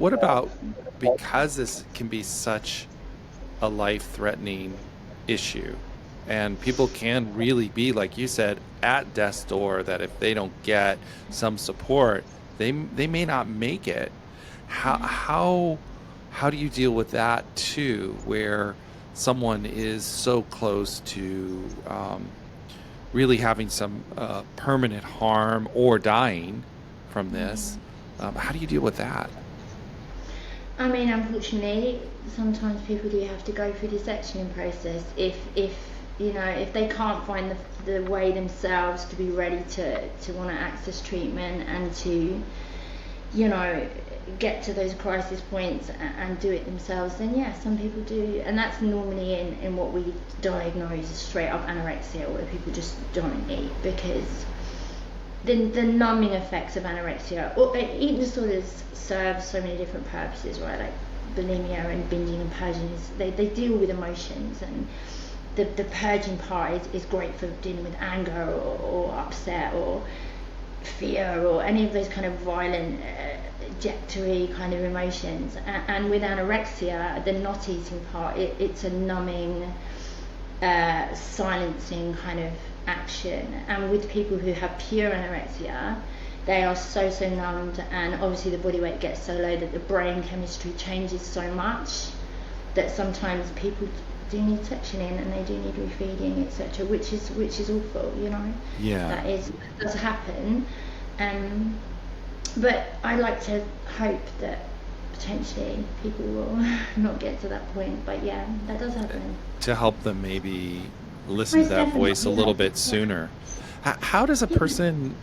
What about, because this can be such a life-threatening issue, and people can really be, like you said, at death's door, that if they don't get some support, they may not make it. How how how do you deal with that too, where someone is so close to really having some permanent harm or dying from this? How do you deal with that? I mean, unfortunately, sometimes people do have to go through the sectioning process if if they can't find the way themselves to be ready to want to access treatment and to you know get to those crisis points and do it themselves, then yeah, some people do, and that's normally in what we diagnose as straight up anorexia, where people just don't eat because the numbing effects of anorexia or eating disorders serve so many different purposes, right? Like bulimia and binging and purging they deal with emotions, and the purging part is great for dealing with anger or upset or fear or any of those kind of violent ejectory kind of emotions. And with anorexia, the not eating part, it's a numbing, silencing kind of action. And with people who have pure anorexia, they are so numbed, and obviously the body weight gets so low that the brain chemistry changes so much that sometimes people do need sectioning and they do need refeeding, etc., which is awful, Yeah. that does happen. But I like to hope that potentially people will not get to that point, but yeah, that does happen. To help them maybe listen to Most that voice a definitely, little yeah. bit sooner. How does a person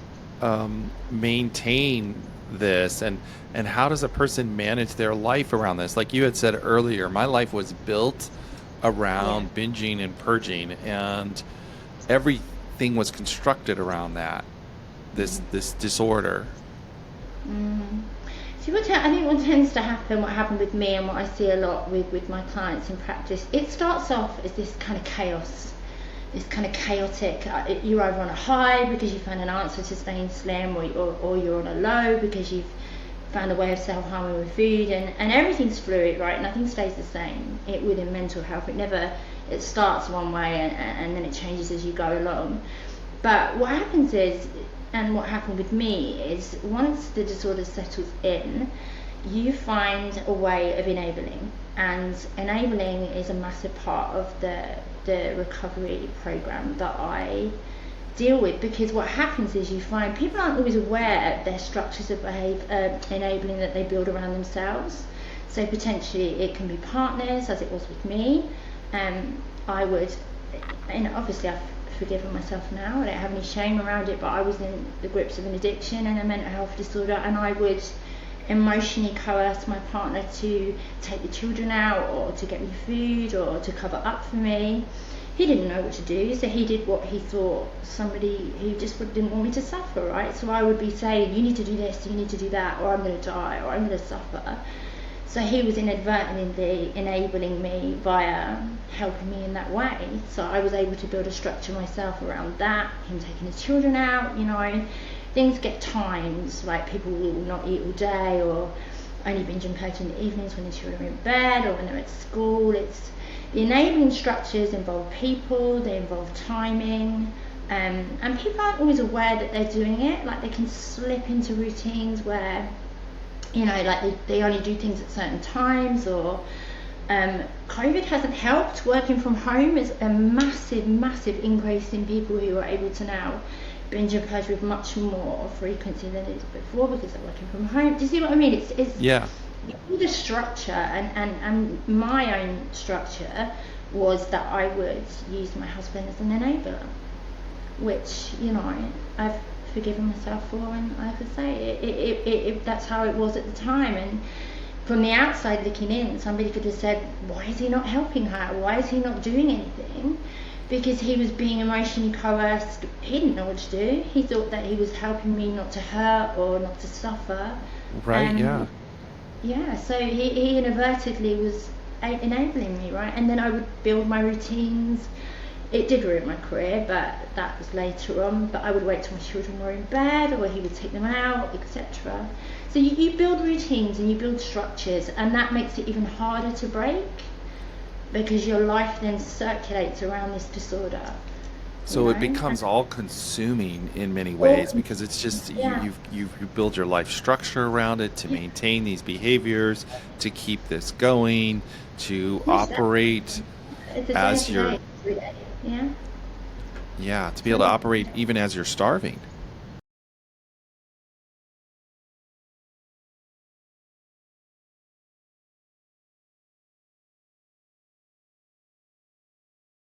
maintain this, and how does a person manage their life around this? Like you had said earlier, my life was built Yeah. around binging and purging, and everything was constructed around that, this disorder. Mm. See, I think what tends to happen, what happened with me and what I see a lot with my clients in practice, it starts off as this kind of chaos, this kind of chaotic, you're either on a high because you found an answer to staying slim, or you're on a low because you've found a way of self-harming with food, and everything's fluid, right? Nothing stays the same within mental health. It starts one way and then it changes as you go along. But what happens is, and what happened with me is, once the disorder settles in, you find a way of enabling, and enabling is a massive part of the recovery program that I deal with, because what happens is you find people aren't always aware of their structures of enabling that they build around themselves. So potentially it can be partners, as it was with me. I would, obviously I've forgiven myself now, I don't have any shame around it, but I was in the grips of an addiction and a mental health disorder, and I would emotionally coerce my partner to take the children out, or to get me food, or to cover up for me. He didn't know what to do, so he did what he thought somebody who just didn't want me to suffer, right? So I would be saying, you need to do this, you need to do that, or I'm going to die, or I'm going to suffer. So he was inadvertently enabling me via helping me in that way. So I was able to build a structure myself around that, him taking his children out, things get timed, like people will not eat all day, or only binge and purge in the evenings when the children are in bed or when they're at school. The enabling structures involve people, they involve timing, and people aren't always aware that they're doing it. Like, they can slip into routines where, like they only do things at certain times, or COVID hasn't helped. Working from home is a massive increase in people who are able to now binge and purge with much more frequency than they did before, because they're working from home. Do you see what I mean? It's Yeah. all the structure, and my own structure was that I would use my husband as an enabler, which I've forgiven myself for, and I have to say it that's how it was at the time. And from the outside looking in, somebody could have said, why is he not helping her, why is he not doing anything? Because he was being emotionally coerced. He didn't know what to do. He thought that he was helping me not to hurt or not to suffer. Right. Yeah. Yeah, so he inadvertently was enabling me, right? And then I would build my routines, It did ruin my career, but that was later on. But I would wait till my children were in bed, or he would take them out, etc. So you build routines and you build structures, and that makes it even harder to break, because your life then circulates around this disorder. So it becomes all consuming in many ways, Or, because it's just yeah, you build your life structure around it to maintain these behaviors, to keep this going, to most operate it's a day as to you're, day, every day. Yeah. yeah, to be able to So operate even as you're starving.